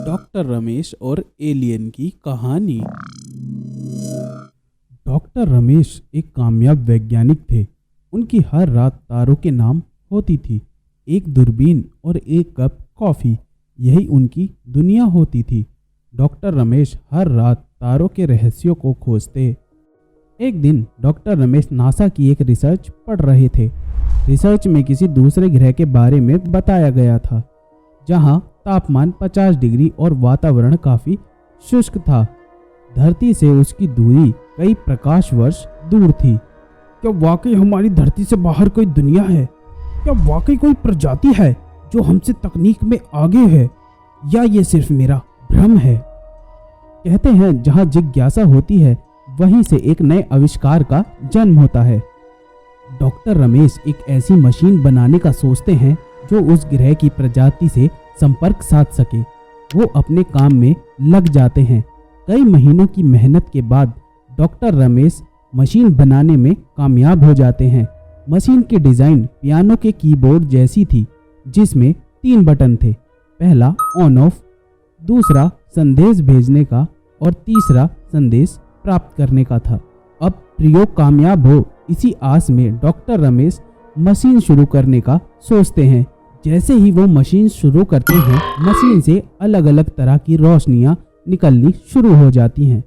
Doctor Ramesh और alien की कहानी। डॉक्टर रमेश एक कामयाब वैज्ञानिक थे। उनकी हर रात तारों के नाम होती थी। एक दूरबीन और एक कप कॉफ़ी, यही उनकी दुनिया होती थी। डॉक्टर रमेश हर रात तारों के रहस्यों को खोजते। एक दिन डॉक्टर रमेश नासा की एक रिसर्च पढ़ रहे थे। रिसर्च में किसी दूसरे ग्रह के बारे में बताया गया था, जहां तापमान 50 डिग्री और वातावरण काफ़ी शुष्क था। धरती से उसकी दूरी कई प्रकाश वर्ष दूर थी। क्या वाकई हमारी धरती से बाहर कोई दुनिया है? क्या वाकई कोई प्रजाति है जो हमसे तकनीक में आगे है, या ये सिर्फ मेरा भ्रम है? कहते हैं जहां जिज्ञासा होती है वहीं से एक नए आविष्कार का जन्म होता है। डॉक्टर रमेश एक ऐसी मशीन बनाने का सोचते हैं जो उस ग्रह की प्रजाति से संपर्क साध सके। वो अपने काम में लग जाते हैं। कई महीनों की मेहनत के बाद डॉक्टर रमेश मशीन बनाने में कामयाब हो जाते हैं। मशीन की डिज़ाइन पियानो के कीबोर्ड जैसी थी, जिसमें 3 बटन थे। पहला ऑन ऑफ, दूसरा संदेश भेजने का और तीसरा संदेश प्राप्त करने का था। अब प्रयोग कामयाब हो, इसी आस में डॉक्टर रमेश मशीन शुरू करने का सोचते हैं। जैसे ही वो मशीन शुरू करते हैं, मशीन से अलग अलग तरह की रोशनियां निकलनी शुरू हो जाती हैं।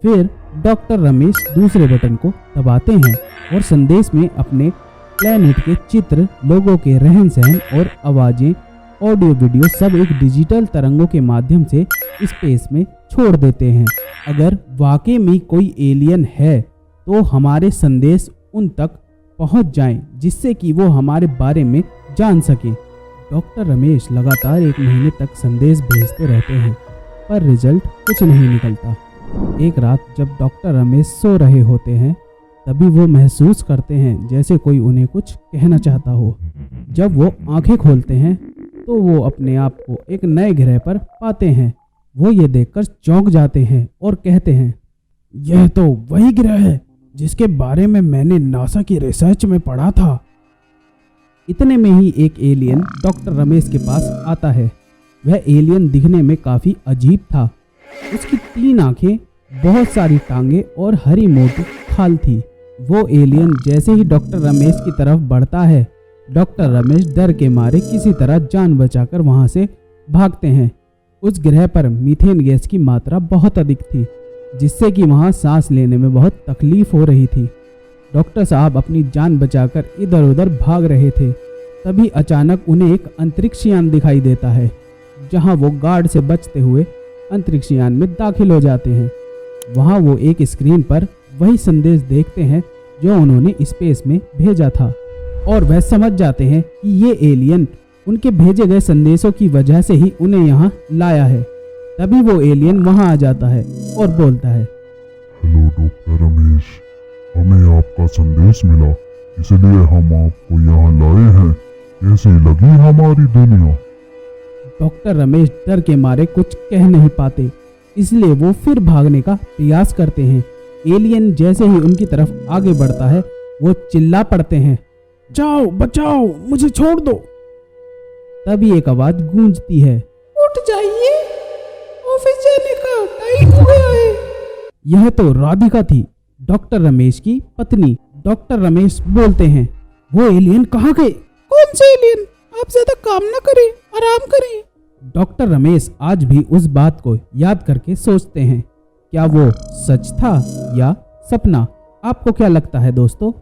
फिर डॉक्टर रमेश दूसरे बटन को दबाते हैं और संदेश में अपने प्लेनेट के चित्र, लोगों के रहन सहन और आवाज़ें, ऑडियो वीडियो सब एक डिजिटल तरंगों के माध्यम से स्पेस में छोड़ देते हैं। अगर वाकई में कोई एलियन है तो हमारे संदेश उन तक पहुंच जाएं, जिससे कि वो हमारे बारे में जान सके। डॉक्टर रमेश लगातार 1 महीने तक संदेश भेजते रहते हैं, पर रिजल्ट कुछ नहीं निकलता। एक रात जब डॉक्टर रमेश सो रहे होते हैं, तभी वो महसूस करते हैं जैसे कोई उन्हें कुछ कहना चाहता हो। जब वो आंखें खोलते हैं तो वो अपने आप को एक नए ग्रह पर पाते हैं। वो ये देखकर चौंक जाते हैं और कहते हैं, यह तो वही ग्रह है जिसके बारे में मैंने नासा की रिसर्च में पढ़ा था। इतने में ही एक एलियन डॉक्टर रमेश के पास आता है। वह एलियन दिखने में काफ़ी अजीब था। उसकी 3 आंखें, बहुत सारी टांगे और हरी मोटी खाल थी। वो एलियन जैसे ही डॉक्टर रमेश की तरफ बढ़ता है, डॉक्टर रमेश डर के मारे किसी तरह जान बचाकर वहां से भागते हैं। उस ग्रह पर मीथेन गैस की मात्रा बहुत अधिक थी, जिससे कि वहां सांस लेने में बहुत तकलीफ हो रही थी। डॉक्टर साहब अपनी जान बचाकर इधर उधर भाग रहे थे। तभी अचानक उन्हें एक अंतरिक्ष यान दिखाई देता है, जहां वो गार्ड से बचते हुए अंतरिक्ष यान में दाखिल हो जाते हैं। वहां वो एक स्क्रीन पर वही संदेश देखते हैं जो उन्होंने स्पेस में भेजा था, और वह समझ जाते हैं कि ये एलियन उनके भेजे गए संदेशों की वजह से ही उन्हें यहाँ लाया है। तभी वो एलियन वहाँ आ जाता है और बोलता है, हेलो डॉक्टर रमेश, हमें आपका संदेश मिला, इसलिए हम आपको यहाँ लाए हैं। कैसी लगी हमारी दुनिया? डॉक्टर रमेश डर के मारे कुछ कह नहीं पाते, इसलिए वो फिर भागने का प्रयास करते हैं। एलियन जैसे ही उनकी तरफ आगे बढ़ता है, वो चिल्ला पड़ते हैं, जाओ बचाओ, मुझे छोड़ दो। तभी एक आवाज गूंजती है, उठ जाइए, ऑफिस जाने का टाइम हो गया है। यह तो राधिका थी, डॉक्टर रमेश की पत्नी। डॉक्टर रमेश बोलते हैं, वो एलियन कहाँ गए? कौन से एलियन? आप ज्यादा काम ना करें, आराम करें। डॉक्टर रमेश आज भी उस बात को याद करके सोचते हैं, क्या वो सच था या सपना? आपको क्या लगता है दोस्तों?